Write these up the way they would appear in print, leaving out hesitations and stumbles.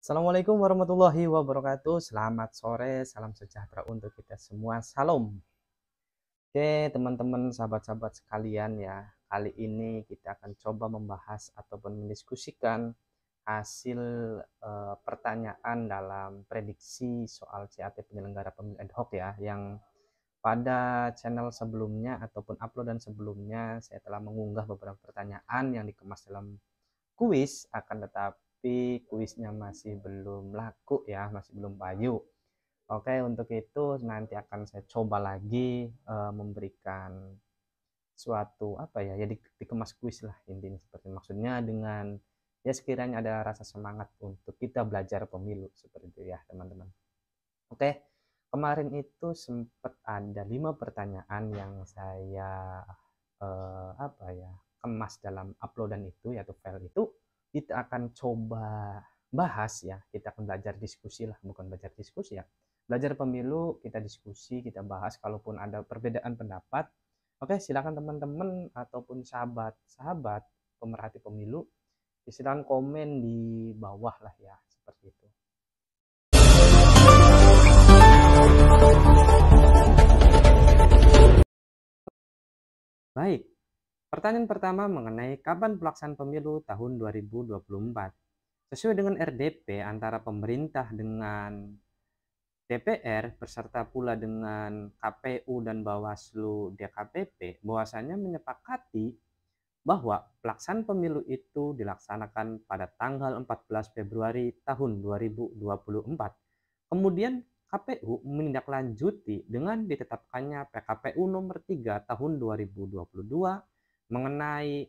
Assalamualaikum warahmatullahi wabarakatuh. Selamat sore, salam sejahtera untuk kita semua. Salam. Oke, teman-teman, sahabat-sahabat sekalian ya. Kali ini kita akan coba membahas ataupun mendiskusikan hasil pertanyaan dalam prediksi soal CAT penyelenggara pemilu ad hoc ya, yang pada channel sebelumnya ataupun uploadan sebelumnya saya telah mengunggah beberapa pertanyaan yang dikemas dalam kuis, akan tetapi kuisnya masih belum laku ya, masih belum payu. Oke, untuk itu nanti akan saya coba lagi memberikan suatu apa ya, ya dikemas kuis lah intinya, seperti maksudnya dengan ya sekiranya ada rasa semangat untuk kita belajar pemilu seperti itu ya teman-teman. Oke, kemarin itu sempat ada 5 pertanyaan yang saya apa ya, kemas dalam uploadan itu, yaitu file itu. Kita akan coba bahas ya, kita akan belajar diskusi lah, bukan belajar diskusi ya, belajar pemilu, kita diskusi, kita bahas kalaupun ada perbedaan pendapat. Oke, silakan teman-teman ataupun sahabat-sahabat pemerhati pemilu, silakan komen di bawah lah ya, seperti itu. Baik, pertanyaan pertama mengenai kapan pelaksanaan pemilu tahun 2024. Sesuai dengan RDP antara pemerintah dengan DPR beserta pula dengan KPU dan Bawaslu DKPP bahwasanya menyepakati bahwa pelaksanaan pemilu itu dilaksanakan pada tanggal 14 Februari tahun 2024. Kemudian KPU menindaklanjuti dengan ditetapkannya PKPU nomor 3 tahun 2022 mengenai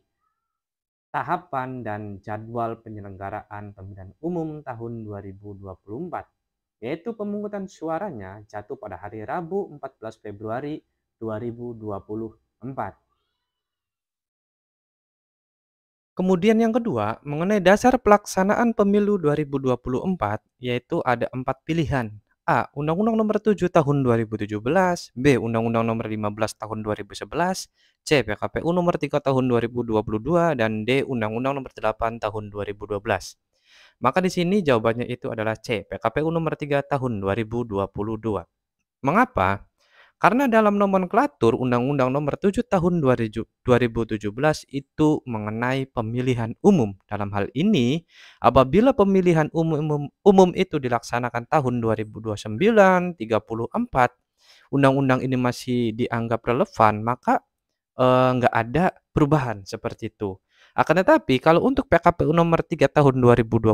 tahapan dan jadwal penyelenggaraan pemilihan umum tahun 2024, yaitu pemungutan suaranya jatuh pada hari Rabu 14 Februari 2024. Kemudian yang kedua, mengenai dasar pelaksanaan pemilu 2024, yaitu ada 4 pilihan. A. Undang-Undang Nomor 7 Tahun 2017, B. Undang-Undang Nomor 15 Tahun 2011, C. PKPU Nomor 3 Tahun 2022, dan D. Undang-Undang Nomor 8 Tahun 2012. Maka di sini jawabannya itu adalah C. PKPU Nomor 3 Tahun 2022. Mengapa? Karena dalam nomenklatur Undang-Undang Nomor 7 Tahun 2017 itu mengenai pemilihan umum. Dalam hal ini, apabila pemilihan umum itu dilaksanakan tahun 2029, 34, undang-undang ini masih dianggap relevan, maka nggak ada perubahan seperti itu. Akan tetapi kalau untuk PKPU nomor 3 tahun 2022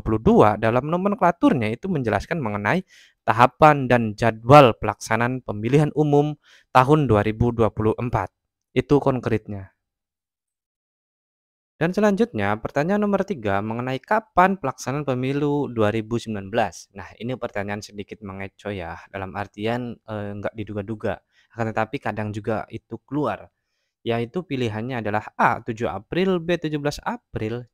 dalam nomenklaturnya itu menjelaskan mengenai tahapan dan jadwal pelaksanaan pemilihan umum tahun 2024. Itu konkretnya. Dan selanjutnya pertanyaan nomor 3 mengenai kapan pelaksanaan pemilu 2019. Nah, ini pertanyaan sedikit mengecoh ya, dalam artian nggak diduga-duga. Akan tetapi kadang juga itu keluar, yaitu pilihannya adalah A. 7 April, B. 17 April,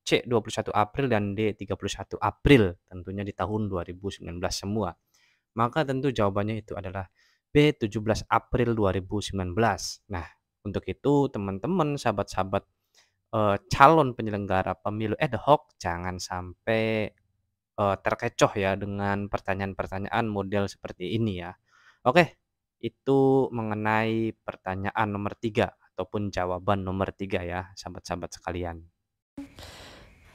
C. 21 April, dan D. 31 April. Tentunya di tahun 2019 semua. Maka tentu jawabannya itu adalah B. 17 April 2019. Nah, untuk itu teman-teman, sahabat-sahabat calon penyelenggara pemilu ad hoc, jangan sampai terkecoh ya dengan pertanyaan-pertanyaan model seperti ini ya. Oke, itu mengenai pertanyaan nomor 3 ataupun jawaban nomor 3 ya, sahabat-sahabat sekalian.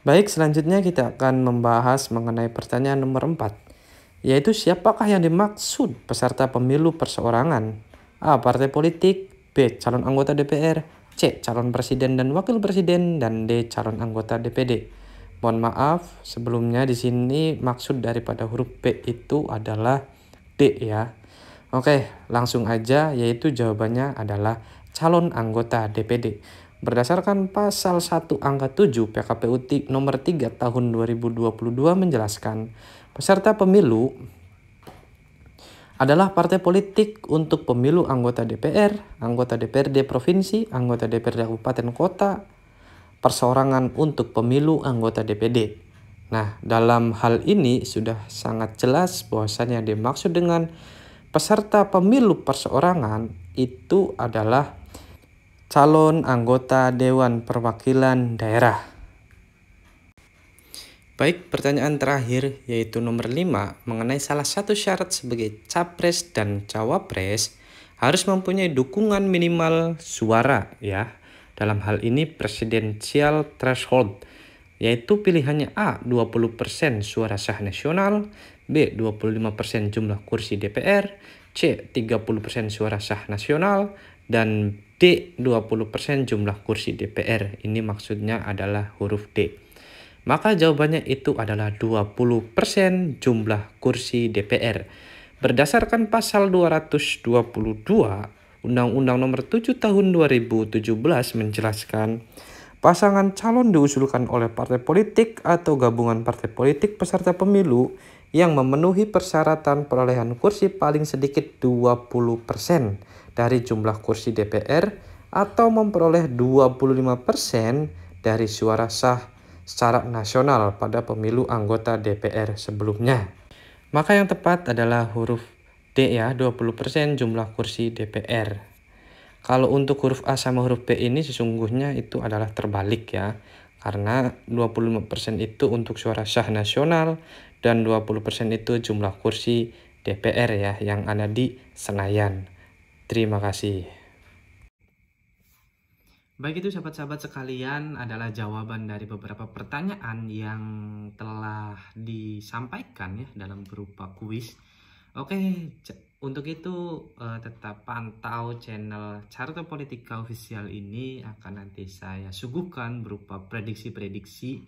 Baik, selanjutnya kita akan membahas mengenai pertanyaan nomor 4, yaitu siapakah yang dimaksud peserta pemilu perseorangan? A. Partai politik, B. Calon anggota DPR, C. Calon presiden dan wakil presiden, dan D. Calon anggota DPD. Mohon maaf, sebelumnya di sini maksud daripada huruf B itu adalah D ya. Oke, langsung aja, yaitu jawabannya adalah calon anggota DPD. Berdasarkan pasal 1 angka 7 PKPU nomor 3 tahun 2022 menjelaskan, peserta pemilu adalah partai politik untuk pemilu anggota DPR, anggota DPRD provinsi, anggota DPRD kabupaten kota, perseorangan untuk pemilu anggota DPD. Nah, dalam hal ini sudah sangat jelas bahwasannya dimaksud dengan peserta pemilu perseorangan itu adalah calon anggota Dewan Perwakilan Daerah. Baik, pertanyaan terakhir yaitu nomor 5 mengenai salah satu syarat sebagai capres dan cawapres harus mempunyai dukungan minimal suara ya. Dalam hal ini presidensial threshold yaitu pilihannya A 20% suara sah nasional, B 25% jumlah kursi DPR, C 30% suara sah nasional, dan D 20% jumlah kursi DPR. Ini maksudnya adalah huruf D. Maka jawabannya itu adalah 20% jumlah kursi DPR. Berdasarkan pasal 222 Undang-Undang Nomor 7 Tahun 2017 menjelaskan, pasangan calon diusulkan oleh partai politik atau gabungan partai politik peserta pemilu yang memenuhi persyaratan perolehan kursi paling sedikit 20% dari jumlah kursi DPR atau memperoleh 25% dari suara sah secara nasional pada pemilu anggota DPR sebelumnya. Maka yang tepat adalah huruf D ya, 20% jumlah kursi DPR. Kalau untuk huruf A sama huruf B ini sesungguhnya itu adalah terbalik ya. Karena 25% itu untuk suara sah nasional dan 20% itu jumlah kursi DPR ya yang ada di Senayan. Terima kasih. Baik, itu sahabat-sahabat sekalian adalah jawaban dari beberapa pertanyaan yang telah disampaikan ya dalam berupa kuis. Oke, untuk itu tetap pantau channel Carta Politika Official ini, akan nanti saya suguhkan berupa prediksi-prediksi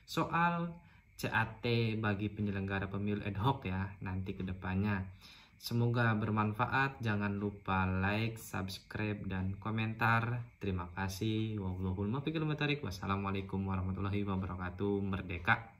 soal CAT bagi penyelenggara pemilu ad hoc ya nanti ke depannya. Semoga bermanfaat. Jangan lupa like, subscribe, dan komentar. Terima kasih. Wassalamualaikum warahmatullahi wabarakatuh. Merdeka!